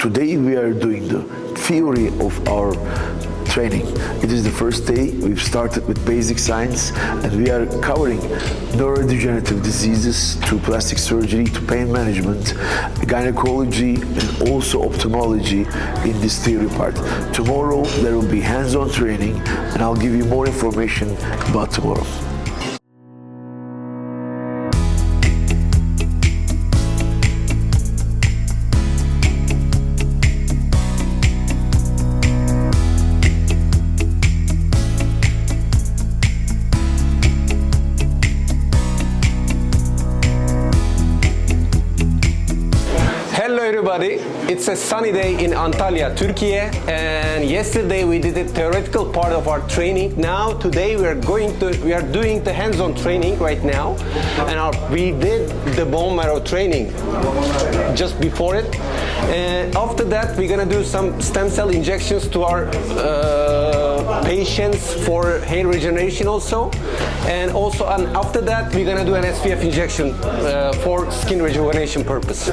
today we are doing the theory of our training. It is the first day. We've started with basic science and we are covering neurodegenerative diseases to plastic surgery, to pain management, gynecology, and also ophthalmology in this theory part. Tomorrow there will be hands-on training and I'll give you more information about tomorrow. Hello everybody, it's a sunny day in Antalya, Turkey, and yesterday we did the theoretical part of our training. Now today we are doing the hands-on training right now, and we did the bone marrow training just before it. And after that we're gonna do some stem cell injections to our patients for hair regeneration also, and after that we're gonna do an SPF injection for skin rejuvenation purpose.